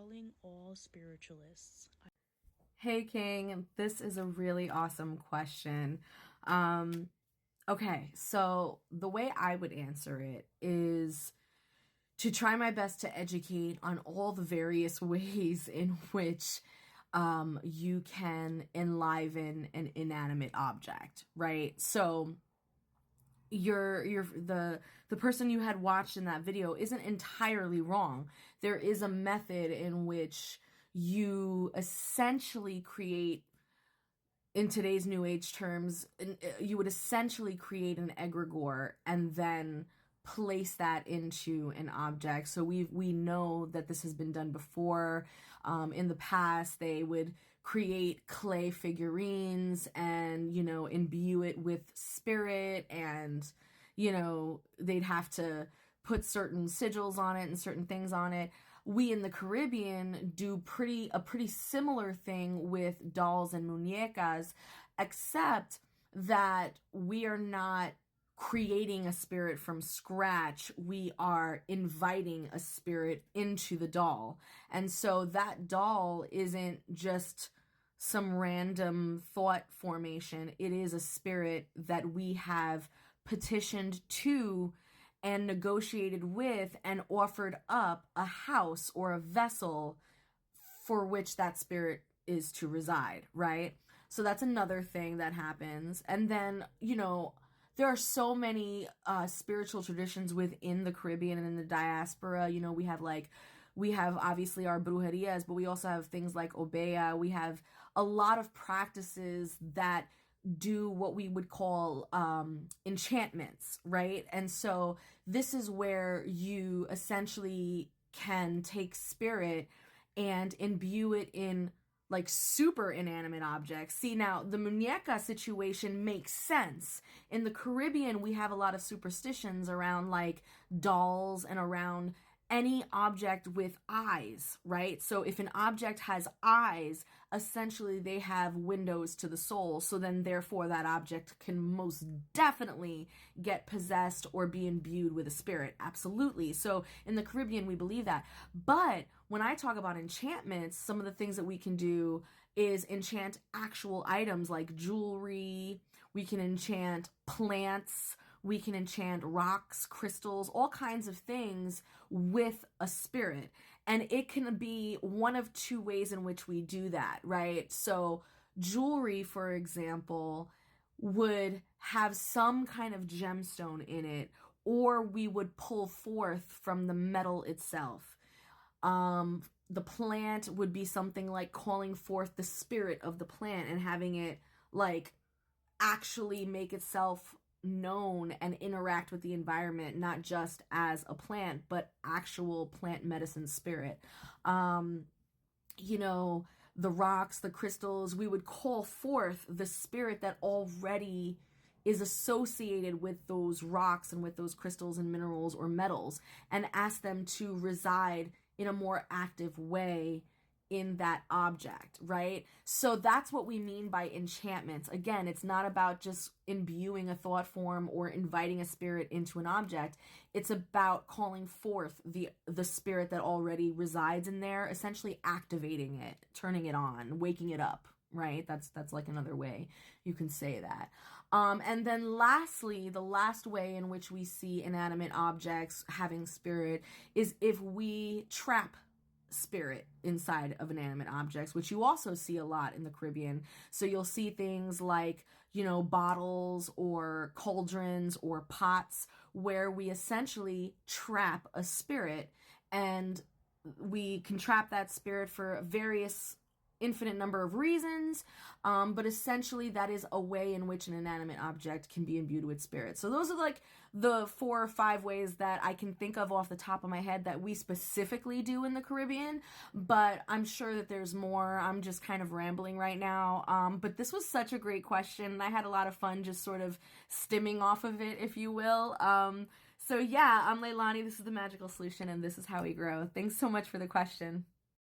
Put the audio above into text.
calling all spiritualists. Hey King, this is a really awesome question. Okay, so the way I would answer it is to try my best to educate on all the various ways in which you can enliven an inanimate object, right? So the person you had watched in that video isn't entirely wrong. There is a method in which you essentially create, in today's new age terms, you would essentially create an egregore and then place that into an object. So we know that this has been done before. In the past, they would create clay figurines and, imbue it with spirit, and, they'd have to put certain sigils on it and certain things on it. We in the Caribbean do a pretty similar thing with dolls and muñecas, except that we are not creating a spirit from scratch. We are inviting a spirit into the doll. And so that doll isn't just some random thought formation. It is a spirit that we have petitioned to and negotiated with and offered up a house or a vessel for which that spirit is to reside, right? So that's another thing that happens. And then, there are so many spiritual traditions within the Caribbean and in the diaspora. We have obviously our brujerias, but we also have things like obeya. We have a lot of practices that do what we would call enchantments, right? And so this is where you essentially can take spirit and imbue it in like super inanimate objects. See, now the muñeca situation makes sense. In the Caribbean, we have a lot of superstitions around like dolls and around any object with eyes, right? So if an object has eyes, essentially they have windows to the soul. So then therefore that object can most definitely get possessed or be imbued with a spirit. Absolutely. So in the Caribbean, we believe that. But when I talk about enchantments, some of the things that we can do is enchant actual items like jewelry. We can enchant plants. We can enchant rocks, crystals, all kinds of things with a spirit. And it can be one of two ways in which we do that, right? So jewelry, for example, would have some kind of gemstone in it, or we would pull forth from the metal itself. The plant would be something like calling forth the spirit of the plant and having it like actually make itself known and interact with the environment, not just as a plant, but actual plant medicine spirit. The rocks, the crystals, we would call forth the spirit that already is associated with those rocks and with those crystals and minerals or metals, and ask them to reside in a more active way in that object, right? So that's what we mean by enchantments. Again, it's not about just imbuing a thought form or inviting a spirit into an object. It's about calling forth the spirit that already resides in there, essentially activating it, turning it on, waking it up, right? That's like another way you can say that. And then lastly, the last way in which we see inanimate objects having spirit is if we trap spirit inside of inanimate objects, which you also see a lot in the Caribbean. So you'll see things like, bottles or cauldrons or pots where we essentially trap a spirit, and we can trap that spirit for various infinite number of reasons, but essentially that is a way in which an inanimate object can be imbued with spirit. So those are like the 4 or 5 ways that I can think of off the top of my head that we specifically do in the Caribbean, but I'm sure that there's more. I'm just kind of rambling right now, but this was such a great question. I had a lot of fun just sort of stimming off of it, if you will. So yeah, I'm Leilani, this is The Magical Solution, and this is how we grow. Thanks so much for the question.